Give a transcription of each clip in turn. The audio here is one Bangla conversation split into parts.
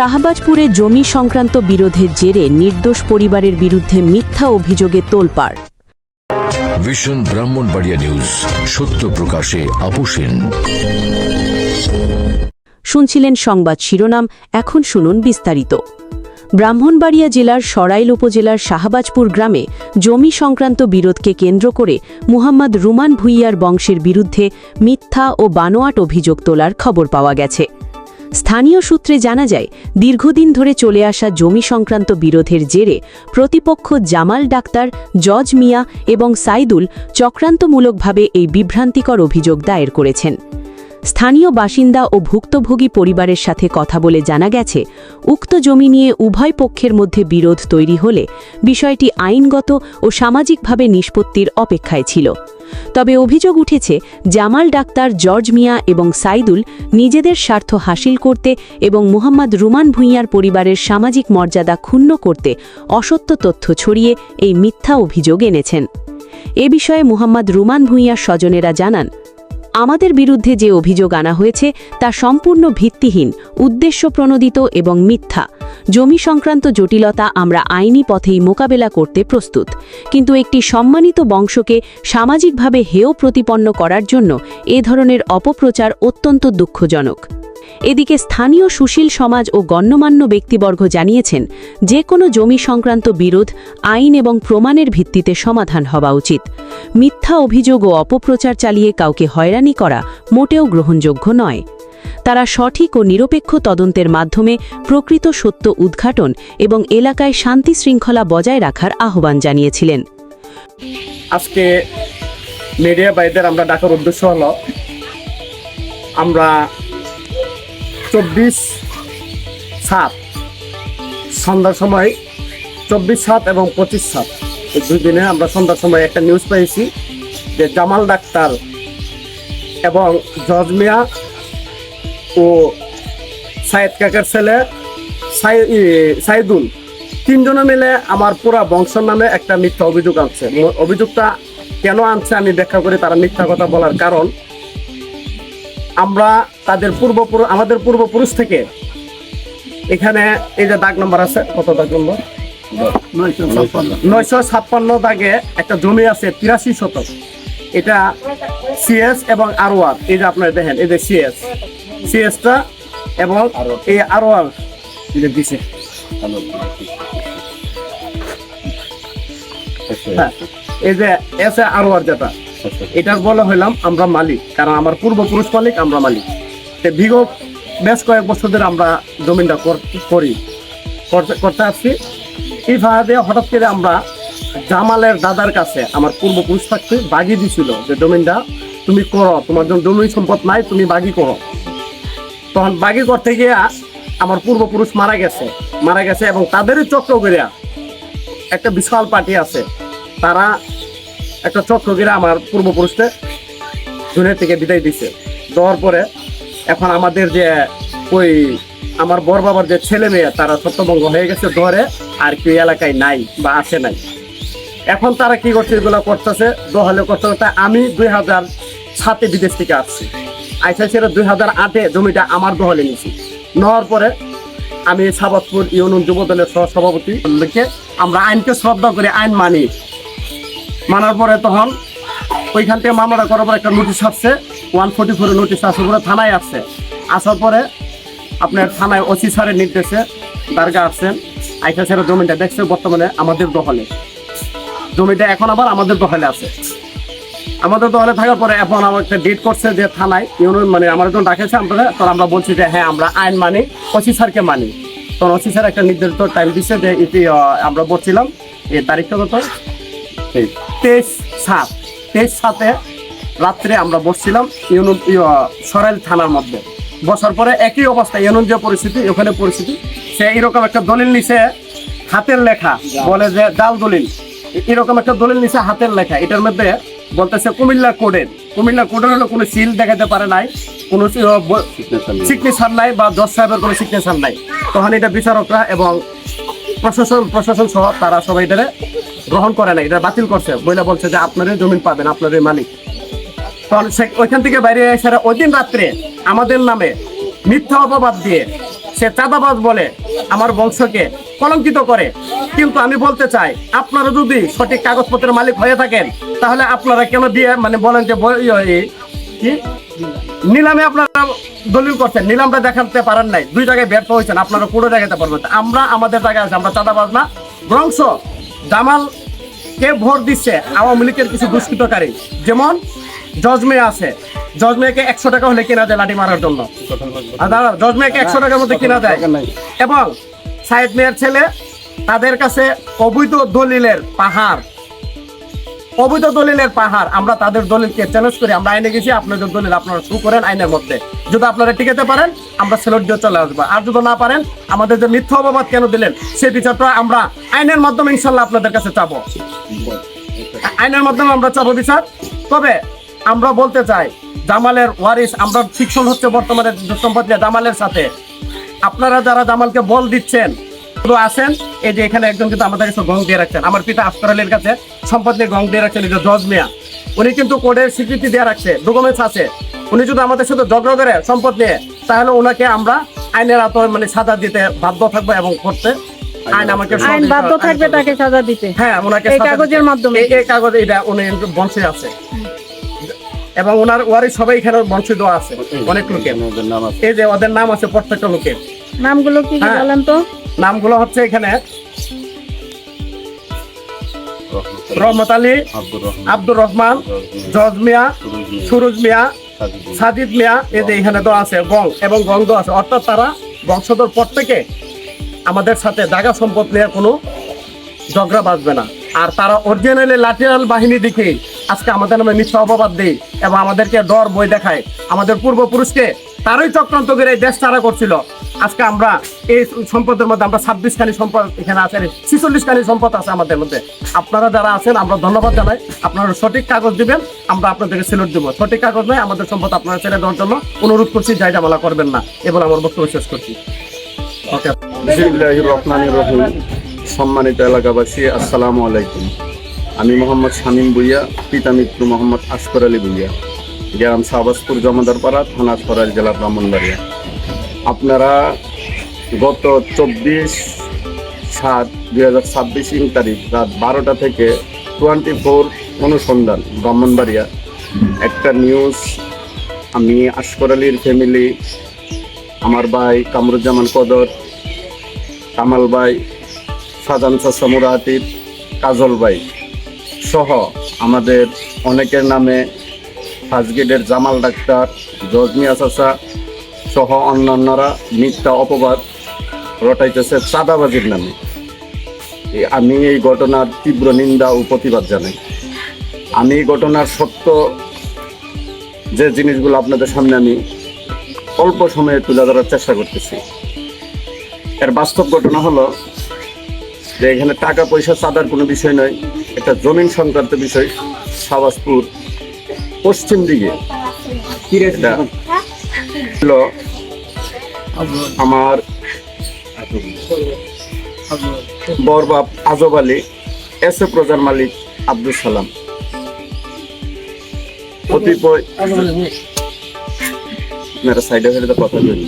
শাহবাজপুরে জমি সংক্রান্ত বিরোধের জেরে নির্দোষ পরিবারের বিরুদ্ধে মিথ্যা অভিযোগে তোলপাড়। ভিশন ব্রাহ্মণবাড়িয়া নিউজ, সত্য প্রকাশে আপোষহীন। শুনছিলেন সংবাদ শিরোনাম, এখন শুনুন বিস্তারিত। ব্রাহ্মণবাড়িয়া জেলার সরাইল উপজেলার শাহবাজপুর গ্রামে জমি সংক্রান্ত বিরোধকে কেন্দ্র করে মুহাম্মদ রুমান ভুইয়ার বংশের বিরুদ্ধে মিথ্যা ও বানোয়াট অভিযোগ তোলার খবর পাওয়া গেছে। স্থানীয় সূত্রে জানা যায়, দীর্ঘদিন ধরে চলে আসা জমি সংক্রান্ত বিরোধের জেরে প্রতিপক্ষ জামাল ডাক্তার, জজ মিয়া এবং সাইদুল চক্রান্তমূলকভাবে এই বিভ্রান্তিকর অভিযোগ দায়ের করেছেন। স্থানীয় বাসিন্দা ও ভুক্তভোগী পরিবারের সাথে কথা বলে জানা গেছে, উক্ত জমি নিয়ে উভয় পক্ষের মধ্যে বিরোধ তৈরি হলে বিষয়টি আইনগত ও সামাজিকভাবে নিষ্পত্তির অপেক্ষায় ছিল। তবে অভিযোগ উঠেছে, জামাল ডাক্তার, জর্জ মিয়া এবং সাইদুল নিজেদের স্বার্থ হাসিল করতে এবং মুহাম্মদ রুমান ভুঁইয়ার পরিবারের সামাজিক মর্যাদা ক্ষুণ্ণ করতে অসত্য তথ্য ছড়িয়ে এই মিথ্যা অভিযোগ এনেছেন। এ বিষয়ে মুহাম্মদ রুমান ভুঁইয়ার স্বজনেরা জানান, আমাদের বিরুদ্ধে যে অভিযোগ আনা হয়েছে তা সম্পূর্ণ ভিত্তিহীন, উদ্দেশ্যপ্রণোদিত এবং মিথ্যা। জমি সংক্রান্ত জটিলতা আমরা আইনি পথেই মোকাবেলা করতে প্রস্তুত, কিন্তু একটি সম্মানিত বংশকে সামাজিকভাবে হেয় প্রতিপন্ন করার জন্য এ ধরনের অপপ্রচার অত্যন্ত দুঃখজনক। এদিকে স্থানীয় সুশীল সমাজ ও গণ্যমান্য ব্যক্তিবর্গ জানিয়েছেন, যে কোনো জমি সংক্রান্ত বিরোধ আইন এবং প্রমাণের ভিত্তিতে সমাধান হওয়া উচিত। মিথ্যা অভিযোগ ও অপপ্রচার চালিয়ে কাউকে হয়রানি করা মোটেও গ্রহণযোগ্য নয়। তারা সঠিক ও নিরপেক্ষ তদন্তের মাধ্যমে প্রকৃত সত্য উদ্ঘাটন এবং এলাকায় শান্তি শৃঙ্খলা বজায় রাখার আহ্বান জানিয়েছিলেন। আজকে মিডিয়া ভাইদের আমরা ডাকার উদ্দেশ্য হলো, আমরা 24/7 সন্ধ্যার সময় 24/7 এবং 25/7 এই দুই দিনে আমরা সন্ধ্যার সময় একটা নিউজ পেয়েছি যে জামাল ডাক্তার এবং জজ মিয়া ও সাইদ কাকার ছেলে সাইদুল তিনজনে মিলে আমার পুরা বংশের নামে একটা মিথ্যা অভিযোগ আনছে। অভিযোগটা কেন আনছে আমি ব্যাখ্যা করি। তারা মিথ্যা কথা বলার কারণ, আমরা আমাদের পূর্বপুরুষ থেকে এখানে এই যে দাগ নম্বর আছে, কত দাগ নম্বর, 956 দাগে একটা জমি আছে 83 শতক। এটা সিএস এবং আরওয়ার, এই যে আপনারা দেখেন, এই যে সিএসটা এবং এই আরওয়ার দিছে। এই যে এস আরওয়ার যেটা, এটার বলা হইলাম আমরা মালিক, কারণ আমার পূর্বপুরুষ মালিক, আমরা মালিক। বিগত বেশ কয়েক বছর ধরে আমরা জমিনটা করতে আসছি। এই ফাঁদে হঠাৎ করে আমরা জামালের দাদার কাছে আমার পূর্বপুরুষ থাকতে বাগি দিছিল যে জমিনটা তুমি করো, তোমার জন্য জমি সম্পদ নাই, তুমি বাগি করো। তখন বাগি করতে গিয়ে আমার পূর্বপুরুষ মারা গেছে এবং তাদেরই চক্র করে একটা বিশাল পার্টি আছে, তারা একটা চক্র করে আমার পূর্বপুরুষকে দুনিয়া থেকে বিদায় দিছে। দেওয়ার পরে এখন আমাদের যে ওই আমার বড় বাবার যে ছেলে মেয়ে, তারা ছত্রভঙ্গ হয়ে গেছে, ধরে আর কেউ এলাকায় নাই বা আসে নাই। এখন তারা কি করছে, এগুলো করতেছে, দহলে করতে করতে আমি 2007-এ বিদেশ থেকে আসছি। আইসা 2008-এ জমিটা আমার দহলে নিয়েছি। নেওয়ার পরে আমি শাহবাজপুর ইউনিয়ন যুব দলের সহসভাপতি, আমরা আইনকে শ্রদ্ধা করে আইন মানার পরে তখন ওইখান থেকে মামলাটা করার পর একটা নোটিশ আসছে, 144 নোটিশ আসার পরে থানায় আসছে। আসার পরে আপনার থানায় ওসি স্যারের নির্দেশে দারগা আসছেন, আইসা ছেড়ে জমিটা দেখছে বর্তমানে আমাদের দখলে। জমিটা এখন আবার আমাদের দখলে আছে। আমাদের দখলে থাকার পরে এখন আমার একটা ডেট করছে যে থানায় ইউনিয়ন, মানে আমার যখন ডাকেছে আমরা, তখন আমরা বলছি যে হ্যাঁ আমরা আইন মানি, ওসি স্যারকে মানি। তখন ওসি স্যার একটা নির্ধারিত টাইম দিচ্ছে যে এটি আমরা বলছিলাম এই তারিখটা কত, 23/7 রাত্রে আমরা বসছিলাম ইউনিয়ন সরাইল থানার মধ্যে। বসার পরে একই অবস্থা, ইউনিয়ন যে পরিস্থিতি, ওখানে পরিস্থিতি, সে এরকম একটা দলিল নিছে হাতের লেখা, বলে যে জাল দলিল, এরকম একটা দলিল নিছে হাতের লেখা। এটার মধ্যে বলতেছে কুমিল্লা কোডের হলো কোনো সিল দেখাতে পারে নাই, কোনো সিগনেচার নাই বা জজ সাহেবের কোনো সিগনেচার নাই। তখন এটা বিচারকরা এবং প্রশাসন সহ তারা সবাই এটা গ্রহণ করে না, এটা বাতিল করছে, বলছে যে আপনারই জমিন পাবেন, আপনারই মালিক। তখন ওইখান থেকে বাইরে এসে ওই দিন রাত্রে আমাদের নামে মিথ্যা অপবাদ দিয়ে সে চাঁদাবাজ বলে আমার বংশকে কলঙ্কিত করে। কিন্তু আমি বলতে চাই, আপনারা যদি সঠিক কাগজপত্রের মালিক হয়ে থাকেন তাহলে আপনারা কেন দিয়ে মানে বলেন যে কি নিলামে আপনারা দলিল করছেন, নিলামটা দেখাতে পারেন নাই, 2 জায়গায় ব্যর্থ হয়েছেন, আপনারা পুরো দেখাতে পারবেন। আমরা আমাদের জায়গায় আছে, আমরা চাঁদাবাজ না। বরংশ জামালকে ভোট দিচ্ছে আওয়ামী লীগের কিছু দুষ্কৃতকারী, যেমন জজ মেয়ে আছে, জজ মেয়েকে 100 টাকা হলে কিনা যায় লাঠি মারার জন্য, জজ মেয়েকে 100 টাকার মধ্যে কিনা যায়। এবং সাইদ মেয়ের ছেলে, তাদের কাছে অবৈধ দলিলের পাহাড়, অবৈধ দলিলের পাহাড়। আমরা তাদের দলিলকে চ্যালেঞ্জ করি, আমরা আইনে গেছি, আপনাদের দলিল আপনারা শুরু করেন আইনের মধ্যে। যদি আপনারা টিকাতে পারেন আমরা সেলট দিয়ে চলে আসবো, আর যদি না পারেন আমাদের যে মিথ্যা অপবাদ কেন দিলেন সেই বিচারটা আমরা আইনের মাধ্যমে ইনশাল্লাহ আপনাদের কাছে চাবো, আইনের মাধ্যমে আমরা চাবো বিচার। তবে আমরা বলতে চাই, জামালের ওয়ারিস, আমরা ফিকশন হচ্ছে বর্তমানে সম্পত্তি জামালের সাথে। আপনারা যারা জামালকে বল দিচ্ছেন শুধু আসেন, এই যে এখানে একজন কিন্তু আমাদের কাছে গং দিয়ে রাখছেন, আমার পিতা আফতার আলীর কাছে সম্পদ নিয়ে গং দিয়ে রাখছেন, এই যে জজ মিয়া, উনি কিন্তু কোর্টের স্বীকৃতি দিয়ে রাখছে, ডকুমেন্টস আছে। উনি যদি আমাদের সাথে ঝগড়া করে সম্পদ নিয়ে, তাহলে ওনাকে আমরা আইনের আওতায় মানে সাজা দিতে বাধ্য থাকবো এবং করতে আইন আমাকে আইন বাধ্য থাকবে তাকে সাজা দিতে। হ্যাঁ, ওনাকে এই কাগজের মাধ্যমে, এই কাগজে এটা উনি বঞ্চিত আছে এবং ওনার ওয়ারিস সবাই এখানে বঞ্চিত আছে অনেক লোকের। এই যে ওদের নাম আছে প্রত্যেকটা লোকের, নামগুলো কি কি বলেন তো? নামগুলো হচ্ছে এখানে রহমত আলী, আব্দুর রহমান, জজ মিয়া, সুরুজ মিয়া, সাজিদ মিয়া, এই যে এখানে তো আছে গং এবং গঙ্গ আছে। অর্থাৎ তারা বংশধর প্রত্যেকে আমাদের সাথে জায়গা সম্পদ নিয়ে কোনো ঝগড়া বাঁচবে না। আর তারা অরিজিনালি লাঠিয়াল বাহিনী দেখে আজকে আমাদের নামে মিথ্যা অপবাদ দেয় এবং আমাদেরকে ডর বই দেখায়। আমাদের পূর্বপুরুষকে তারই চক্রান্ত করে এই দেশ তারা করছিল। আজকে আমরা এই সম্পদের মধ্যে আমরা 26 খানি সম্পদ এখানে আছে, 46 খানি সম্পদ আছে আমাদের মধ্যে। আপনারা যারা আছেন আমরা ধন্যবাদ জানাই, আপনারা সঠিক কাগজ দিবেন, আমরা আপনাদেরকে সেলুট দেবো। সঠিক কাগজ নয়, আমাদের সম্পদ আপনারা ছেড়ে দেওয়ার জন্য অনুরোধ করছি, যাই ঝামেলা করবেন না, এবার আমার বক্তব্য শেষ করছি। ওকে, বিসমিল্লাহির রহমানির রহিম। সম্মানিত এলাকাবাসী, আসসালামু আলাইকুম। আমি মোহাম্মদ শামীম ভুইয়া, পিতা মিত্র মোহাম্মদ আসফর আলী ভুইয়া, গ্রাম শাহবাজপুর জমাদারপাড়া, থানা সরাইল, জেলা ব্রাহ্মণবাড়িয়া। আপনারা গত 24/7/2026 তারিখ রাত 12টা থেকে 24 অনুসন্ধান ব্রাহ্মণবাড়িয়া একটা নিউজ, আমি আসফর আলীর ফ্যামিলি, আমার ভাই কামরুজ্জামান কদর, কামাল ভাই, সাজান চাচা মুরাহাতির, কাজল ভাই সহ আমাদের অনেকের নামে ফার্স্ট গ্রেডের জামাল ডাক্তার, জজমিয়া চাচা সহ অন্যান্যরা মিথ্যা অপবাদ রটাইতেছে চাঁদাবাজির নামে। আমি এই ঘটনার তীব্র নিন্দা ও প্রতিবাদ জানাই। আমি এই ঘটনার সত্য যে জিনিসগুলো আপনাদের সামনে আমি অল্প সময়ে তুলে ধরার চেষ্টা করতেছি। এর বাস্তব ঘটনা হলো যে এখানে টাকা পয়সা চাঁদার কোনো বিষয় নয়, একটা জমিন সংক্রান্ত বিষয়। শাহবাজপুর পশ্চিম দিকে হলো আমার বড় বাপ আজব আলী, এসে প্রজার মালিক আব্দুল সালাম, কতিপয় সাইডে ফেলে তো কথা বলি।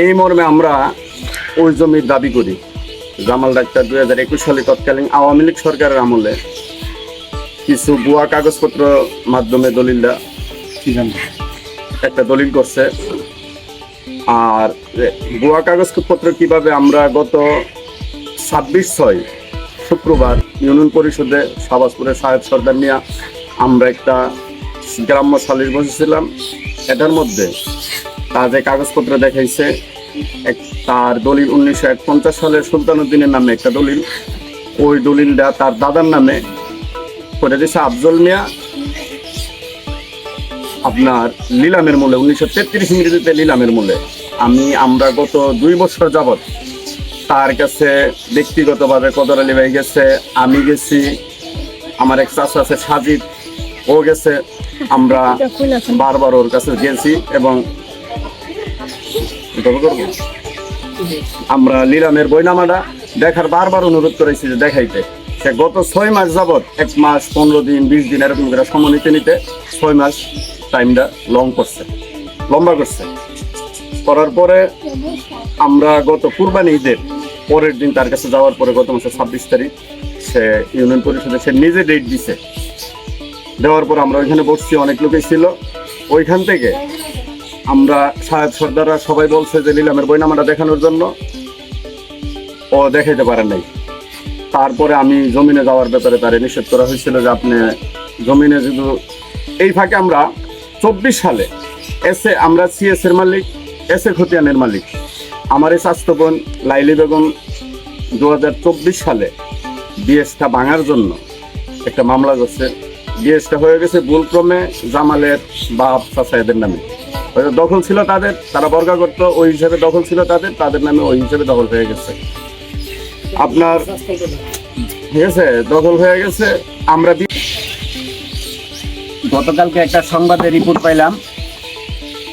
এই মর্মে আমরা ওই জমির দাবি করি। জামাল ডাক্তার 2021 সালে তৎকালীন আওয়ামী লীগ সরকারের আমলে কিছু ভুয়া কাগজপত্র মাধ্যমে দলিলটা একটা দলিল করছে। আর ভুয়া কাগজপত্র কিভাবে, আমরা গত 26/6 শুক্রবার ইউনিয়ন পরিষদে শাহবাজপুরের সাহেব সর্দার নিয়ে আমরা একটা গ্রাম্য সালিশ বসেছিলাম। এটার মধ্যে তার যে কাগজপত্র দেখাইছে, তার দলিল 1951 সালে সুলতানুদ্দিনের নামে একটা দলিল, ওই দলিলটা তার দাদার নামে করে দিয়েছে আফজল মিয়া আপনার লিলামের মূল্যে, 1933 ইংরেজিতে লিলামের মূল্যে। আমরা গত 2 বছর যাবৎ তার কাছে ব্যক্তিগতভাবে, কদর আলী ভাই গেছে, আমি গেছি, আমার এক চাচা আছে সাজিদ, ও গেছে, আমরা বারবার ওর কাছে গেছি এবং আমরা লিলামের বইনামাটা দেখার বারবার অনুরোধ করেছি যে দেখাইতে। সে গত 6 মাস যাবৎ, 1 মাস 15 দিন 20 দিন এরকম করে সময় নিতে 6 মাস টাইমটা লম্বা করছে। করার পরে আমরা গত কুরবানি ঈদের পরের দিন তার কাছে যাওয়ার পরে গত মাসের 26 তারিখ সে ইউনিয়ন পরিষদে সে নিজে ডেট দিছে। দেওয়ার পর আমরা ওইখানে বসছি, অনেক লোকই ছিল। ওইখান থেকে আমরা সাহেব সর্দাররা সবাই বলছে যে নিলামের বইনামাটা দেখানোর জন্য, ও দেখাইতে পারে নাই। তারপরে আমি জমিনে যাওয়ার ব্যাপারে তারে নিষেধ করা হয়েছিল যে আপনি জমিনে যদি এই ফাঁকে আমরা 24 সালে আমরা সিএস এর মালিক, এসে খতিয়ানের মালিক। আমার এই স্বাস্থ্য বোন লাইলি বেগম 2024 সালে বিএসটা ভাঙার জন্য একটা মামলা করছে। বিএসটা হয়ে গেছে ভুলক্রমে জামালের বাপ চাচাদের নামে। দখল ছিল তাদের, তারা বর্গা করতো, ওই হিসাবে দখল ছিল তাদের নামে ওই হিসাবে দখল হয়ে গেছে। আপনার ঠিক আছে, দখল হয়ে গেছে। আমরা গতকালকে একটা সংবাদে রিপোর্ট পাইলাম,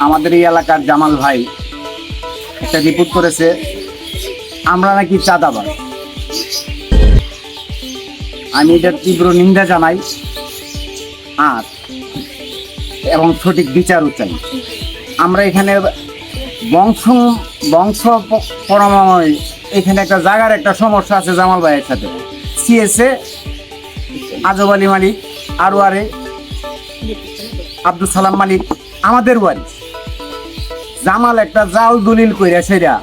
আমাদের এই এলাকার জামাল ভাই একটা রিপোর্ট করেছে আমরা নাকি চাঁদাবাজ। আমি এটার তীব্র নিন্দা জানাই এবং সঠিক বিচারও চাই। আমরা এখানে বংশ পরময় এখানে একটা জায়গার একটা সমস্যা আছে জামাল ভাইয়ের সাথে। সিএসএ আজব আলী মালিক, আরওয়ারে আব্দুল সালাম মালিক আমাদের ওয়ারিস। জামাল একটা জাল দলিল কইরা সেরা,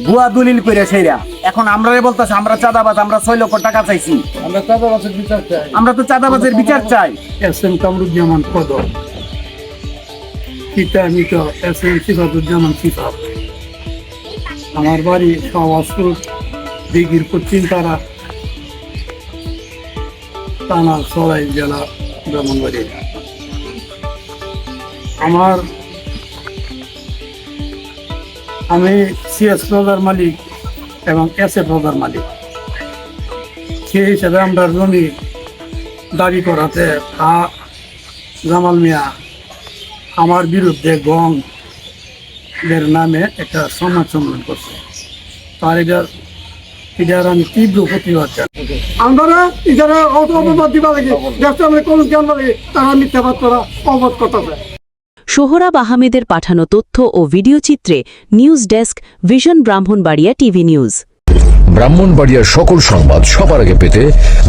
ভুয়া দলিল কইরা সেরা। এখন আমরা বলতেছি আমরা চাঁদাবাজ, আমরা 6 লক্ষ টাকা চাইছি। আমরা চাঁদাবাজের বিচার চাই। আমরা তো চাঁদাবাজের বিচার চাই। এস.এম. কামরুজ্জামান কদম, পিতা মৃত এস.এম. সিফাতুজ্জামান সিফাত। আমার বাড়ি শাহবাজপুর, দিঘির পশ্চিম পাড়া, থানা সরাই, জেলা ব্রাহ্মণবাড়িয়া। আমি সিএস প্রদার মালিক এবং এসএ প্রদার মালিক। সেই হিসাবে আমরা জমি দাবি করাতে জামাল মিয়া আমার বিরুদ্ধে গংদের নামে একটা সমাজ সম্মেলন করছে। তার এটার আমি তীব্র প্রতিবাদ জানাই। আমরা এটারা অপবাদ দিবা লাগে, যাতে আমরা কোন জ্ঞান লাগে তারা মিথ্যাবাদ করা অবধ কথা দেয়। সোহরাব আহমেদের পাঠানো তথ্য ও ভিডিও চিত্রে news desk, vision Brahmanbaria TV news. ব্রাহ্মণবাড়িয়ার সকল সংবাদ সবার আগে পেতে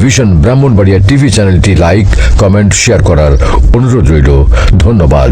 ভিশন ব্রাহ্মণবাড়িয়া টিভি চ্যানেলটি লাইক, কমেন্ট, শেয়ার করার অনুরোধ রইল। ধন্যবাদ।